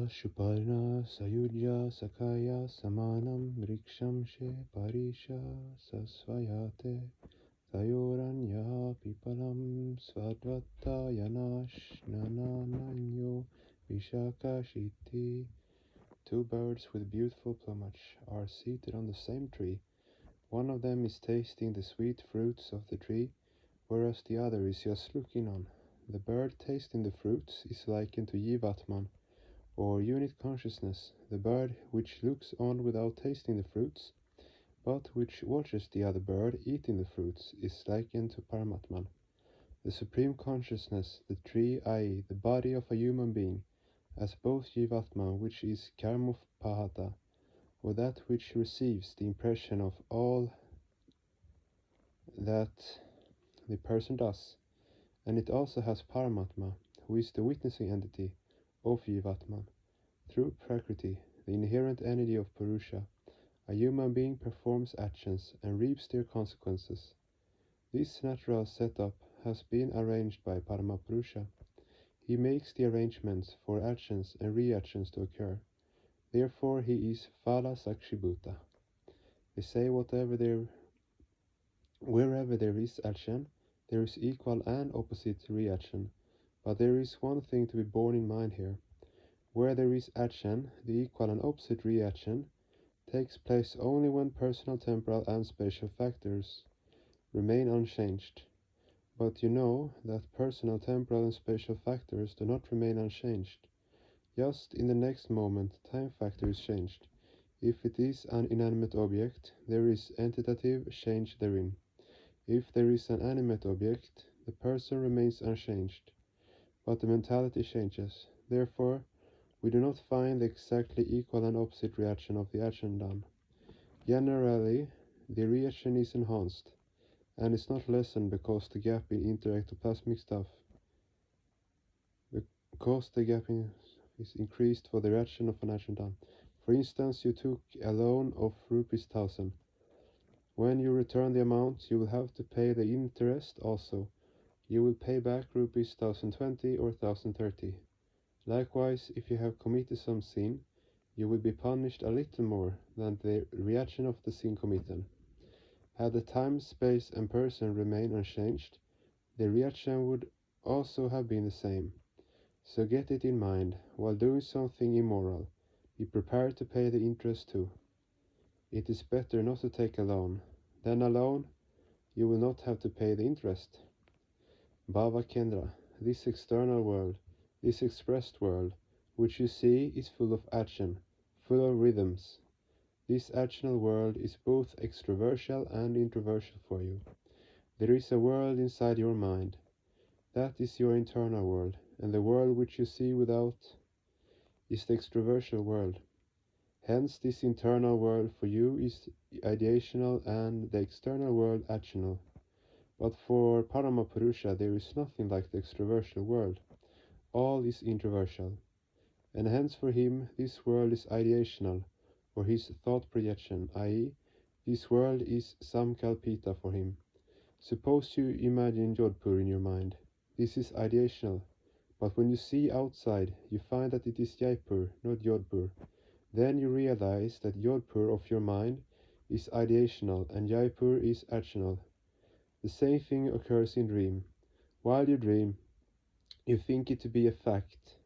Shupalna Sayujya Sakaya Samanam Vrikshamshe Parisha Sasvayate Tayoranya Pipalam Svadhyaya Nananyo Vishakashiti. Two birds with beautiful plumage are seated on the same tree. One of them is tasting the sweet fruits of the tree, whereas the other is just looking on. The bird tasting the fruits is likened to Jivatman, or unit consciousness. The bird which looks on without tasting the fruits, but which watches the other bird eating the fruits, is likened to Paramatman, the supreme consciousness, the tree, i.e., the body of a human being, as both Jivatma, which is Karmopahata, or that which receives the impression of all that the person does, and it also has Paramatma, who is the witnessing entity of Jivatman. Through Prakriti, the inherent energy of Purusha, a human being performs actions and reaps their consequences. This natural setup has been arranged by Parama Puruśa. He makes the arrangements for actions and reactions to occur. Therefore he is Phala Sakshibhuta. They say wherever there is action, there is equal and opposite reaction. But there is one thing to be borne in mind here. Where there is action, the equal and opposite reaction takes place only when personal, temporal, and spatial factors remain unchanged. But you know that personal, temporal, and spatial factors do not remain unchanged. Just in the next moment, time factor is changed. If it is an inanimate object, there is entitative change therein. If there is an animate object, the person remains unchanged, but the mentality changes. Therefore, we do not find the exactly equal and opposite reaction of the action done. Generally, the reaction is enhanced, and is not lessened because the gap in interectoplasmic stuff is increased for the reaction of an action done. For instance, you took a loan of ₹1,000. When you return the amount, you will have to pay the interest also. You will pay back ₹1,020 or 1,030. Likewise, if you have committed some sin, you will be punished a little more than the reaction of the sin committed. Had the time, space, and person remained unchanged, the reaction would also have been the same. So get it in mind, while doing something immoral, be prepared to pay the interest too. It is better not to take a loan. Then alone, you will not have to pay the interest. Bhava Kendra, this external world, this expressed world, which you see, is full of action, full of rhythms. This actional world is both extroversial and introversial for you. There is a world inside your mind. That is your internal world, and the world which you see without is the extroversial world. Hence, this internal world for you is ideational and the external world actional. But for Parama Puruśa, there is nothing like the extroversial world. All is introversial. And hence for him, this world is ideational, or his thought projection, i.e., this world is samkalpita for him. Suppose you imagine Jodhpur in your mind. This is ideational, but when you see outside, you find that it is Jaipur, not Jodhpur. Then you realize that Jodhpur of your mind is ideational and Jaipur is actional. The same thing occurs in dream. While you dream, you think it to be a fact,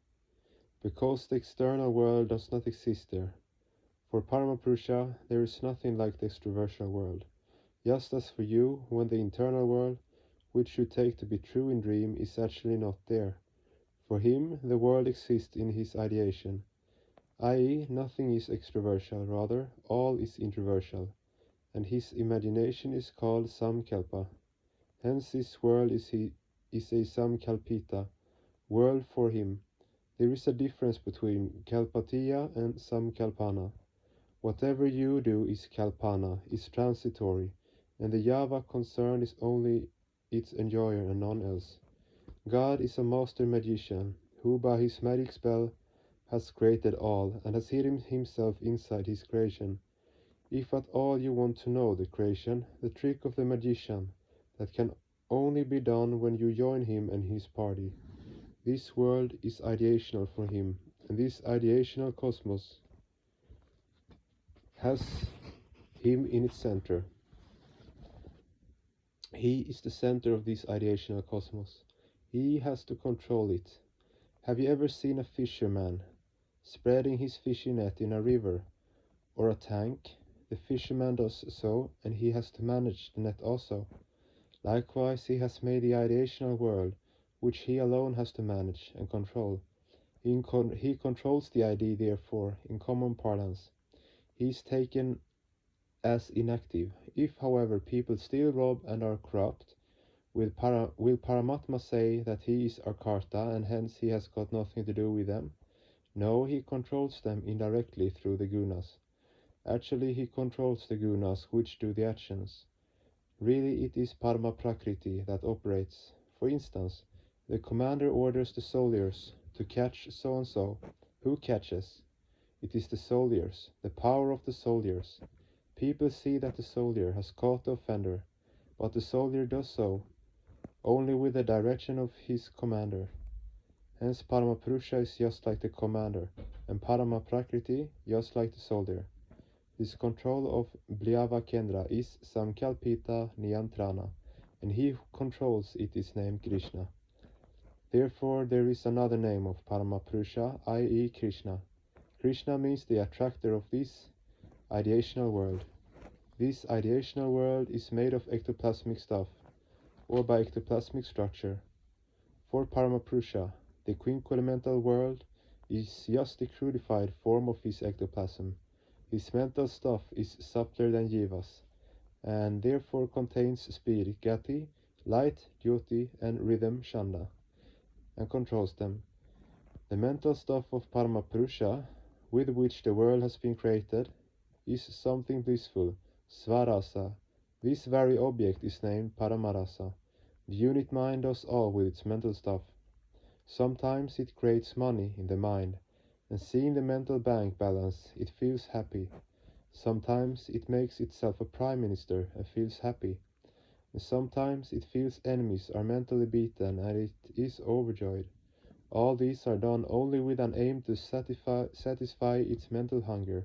because the external world does not exist there. For Parama Puruśa, there is nothing like the extroversial world. Just as for you, when the internal world, which you take to be true in dream, is actually not there. For him, the world exists in his ideation, i.e., nothing is extroversial, rather, all is introversial, and his imagination is called samkalpa. Hence this world is a samkalpita world for him. There is a difference between kalpatiya and samkalpana. Whatever you do is kalpana, is transitory, and the Yava concerned is only its enjoyer and none else. God is a master magician, who by his magic spell has created all, and has hidden himself inside his creation. If at all you want to know the creation, the trick of the magician, that can only be done when you join him and his party. This world is ideational for him, and this ideational cosmos has him in its center. He is the center of this ideational cosmos. He has to control it. Have you ever seen a fisherman spreading his fishing net in a river or a tank? The fisherman does so, and he has to manage the net also. Likewise, he has made the ideational world, which he alone has to manage and control. He controls the idea, therefore, in common parlance. He is taken as inactive. If, however, people still rob and are corrupt, will Paramatma say that he is Akarta and hence he has got nothing to do with them? No, he controls them indirectly through the gunas. Actually, he controls the gunas which do the actions. Really, it is Parama Prakriti that operates. For instance, the commander orders the soldiers to catch so-and-so. Who catches? It is the soldiers, the power of the soldiers. People see that the soldier has caught the offender, but the soldier does so only with the direction of his commander. Hence Parama Puruśa is just like the commander, and Parama Prakriti just like the soldier. This control of Blyava Kendra is Samkalpita Niyantrana, and he who controls it is named Krishna. Therefore there is another name of Parama Puruśa, i.e. Krishna. Krishna means the attractor of this ideational world. This ideational world is made of ectoplasmic stuff, or by ectoplasmic structure. For Parama Puruśa, the quinquelemental world is just the crudified form of his ectoplasm. His mental stuff is subtler than jivas, and therefore contains speed, gati, light, jyoti, and rhythm, chanda, and controls them. The mental stuff of Parama Puruśa, with which the world has been created, is something blissful, svarasa. This very object is named Paramarasa. The unit mind does all with its mental stuff. Sometimes it creates money in the mind, and seeing the mental bank balance, it feels happy. Sometimes it makes itself a prime minister and feels happy. And sometimes it feels enemies are mentally beaten and it is overjoyed. All these are done only with an aim to satisfy its mental hunger,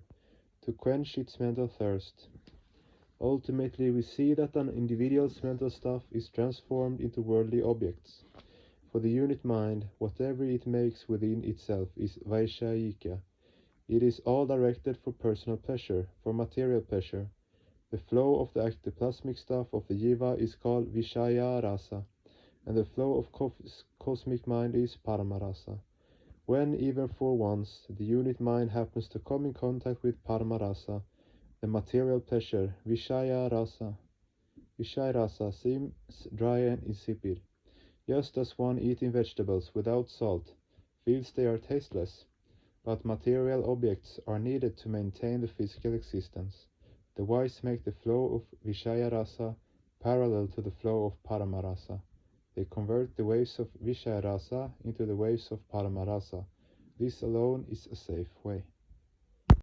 to quench its mental thirst. Ultimately, we see that an individual's mental stuff is transformed into worldly objects. For the unit mind, whatever it makes within itself is vaishayika. It is all directed for personal pleasure, for material pleasure. The flow of the ectoplasmic stuff of the jiva is called vishaya rasa, and the flow of cosmic mind is paramarasa. When, even for once, the unit mind happens to come in contact with paramarasa, the material pleasure, vishaya rasa seems dry and insipid. Just as one eating vegetables without salt feels they are tasteless, but material objects are needed to maintain the physical existence. The wise make the flow of Vishaya Rasa parallel to the flow of Paramarasa. They convert the waves of Vishaya Rasa into the waves of Paramarasa. This alone is a safe way.